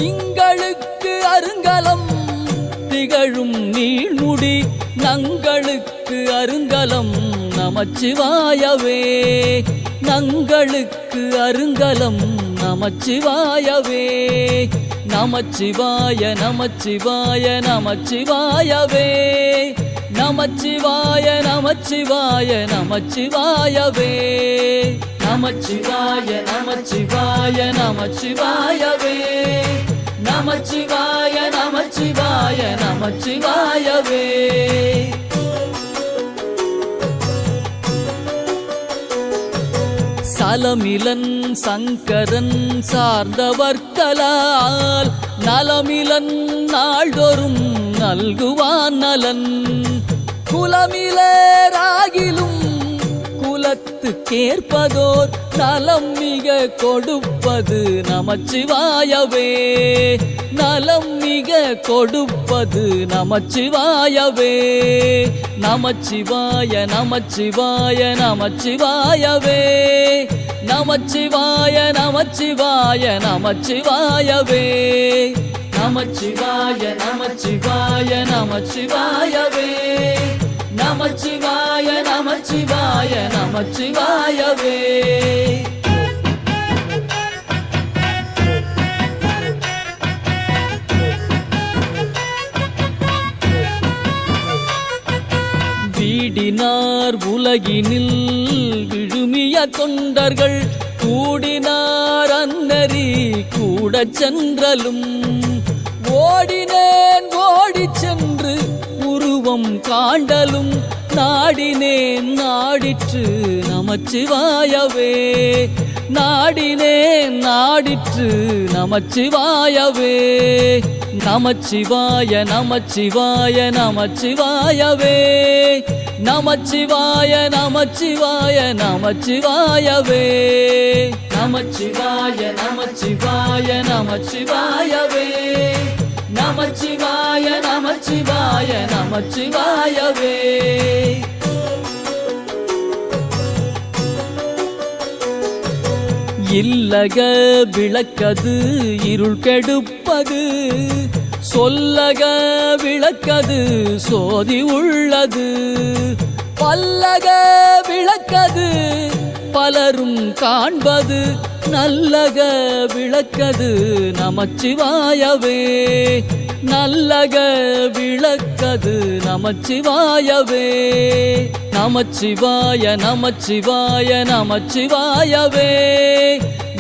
திங்களுக்கு அருங்கலம் திகழும் நீழ்முடி நங்களுக்கு அருங்கலம் நமச்சிவாயவே நங்களுக்கு அருங்கலம் நமச்சிவாயவே நமச்சிவாய நமச்சிவாய நமச்சிவாயவே நமச்சிவாய நமச்சிவாய நமச்சிவாயவே நமச்சிவாய நமச்சிவாய நமச்சிவாயவே நமச்சிவாய நமச்சிவாய நமச்சிவாயவே சலமிலன் சங்கரன் சார்ந்தவர்களால் நலமிலன் நாள்தோறும் நல்குவான் நலன் குலமிலராகிலும் குலத்துக்கேற்பதோர் நலம் மிக கொடுப்பது நமச்சிவாயவே நலம் மிக கொடுப்பது நமச்சிவாயவே நமச்சிவாய நமச்சிவாய நமச்சிவாயவே நமச்சிவாய நமச்சிவாய நமச்சிவாயவே நமச்சிவாய நமச்சிவாய நமச்சிவாயவே நமச்சிவாய நமச்சிவாய நமச்சிவாயவே வீடினார் உலகினில் விழுமிய தொண்டர்கள் கூடினார் அன்னறி கூட சென்றலும் ஓடினேன் ஓடிச் சென்று உருவம் காண்டலும் நாடினேன் நாடிற்று நமச்சிவாயவே நாடினேன் நாடிற்று நமச்சிவாயவே நமச்சிவாய நமச்சிவாய நமச்சிவாயவே நமச்சிவாய நமச்சிவாய நமச்சிவாயவே நமச்சிவாய நமச்சிவாய நமச்சிவாயவே நமச்சிவாய நமச்சிவாய நமச்சிவாயவே இல்லக விளக்கது இருள் கெடுப்பது சொல்லக விளக்கது சோதி உள்ளது பல்லக விளக்கது பலரும் காண்பது நல்லக விளக்கது நமச்சிவாயவே நல்லக விளக்கது நமச்சிவாயவே நமச்சிவாய நமச்சிவாய நமச்சிவாயவே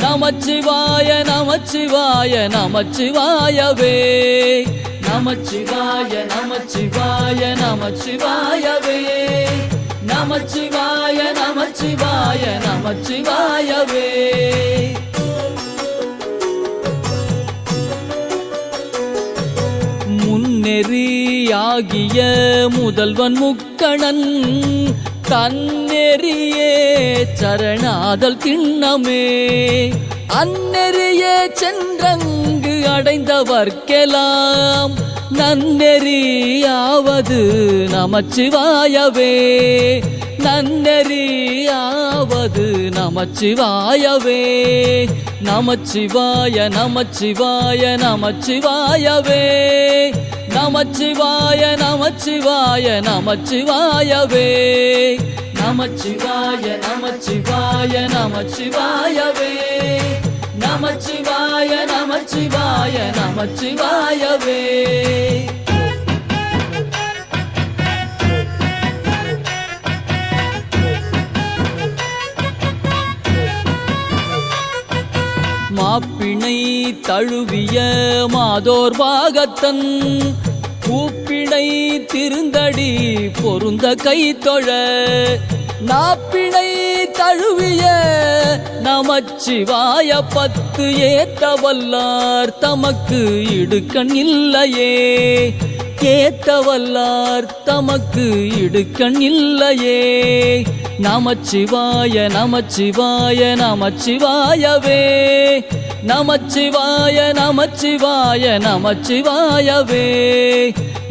நமச்சிவாய நமச்சிவாய நமச்சிவாயவே நமச்சிவாய நமச்சிவாய நமச்சிவாயவே நமச்சிவாய நமச்சிவாய நமச்சிவாயவே முன்னெறியாகிய முதல்வன் முக்கணன் தன்னெறியே சரணாதல் திண்ணமே அந்நெறியே சென்றங்கு அடைந்தவர்க்கெல்லாம் நன்னெறியாவது நமச்சிவாயவே நன்னெறியாவது நமச்சிவாயவே நமச்சிவாய நமச்சிவாய நமச்சிவாயவே நமச்சிவாய நமச்சிவாய நமச்சிவாயவே நமச்சிவாய நமச்சிவாய நமச்சிவாயவே நமச்சிவாய நமச்சிவாய நமச்சிவாயவே மாப்பிணை தழுவிய மாதோர் பாகத்தன் பூப்பிணை திருந்தடி பொருந்த கைத்தொழ நாப்பிணை தழுவிய நமச்சிவாய பத்து ஏத்தவல்லார் தமக்கு இடுக்கண் இல்லையே ஏத்தவல்லார் தமக்கு இடுக்கண் இல்லையே நமச்சிவாய நமச்சிவாய நமச்சிவாயவே நமச்சிவாய நமச்சிவாய நமச்சிவாயவே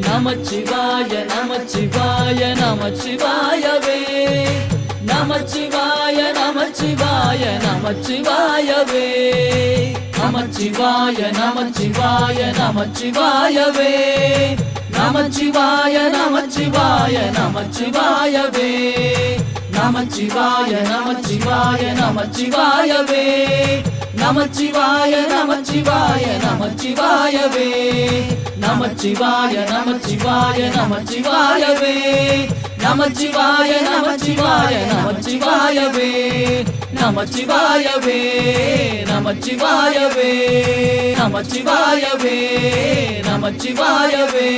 நமச்சிவாய நமச்சிவாய நமச்சிவாயவே நமச்சிவாய நமச்சிவாய நமச்சிவாயவே நம நமச்சிவாய நமச்சிவாய நமச்சிவாயவே நமச்சிவாய நமச்சிவாய நமச்சிவாயவே நமச்சிவாய நமச்சிவாய நமச்சிவாயவே நமச்சிவாய நமச்சிவாய நமச்சிவாயவே நமச்சிவாய நமச்சிவாய நமச்சிவாயவே நமச்சிவாய நமச்சிவாய நமச்சிவாயவே நமச்சிவாயவே நமச்சிவாயவே நமச்சிவாயவே நமச்சிவாயவே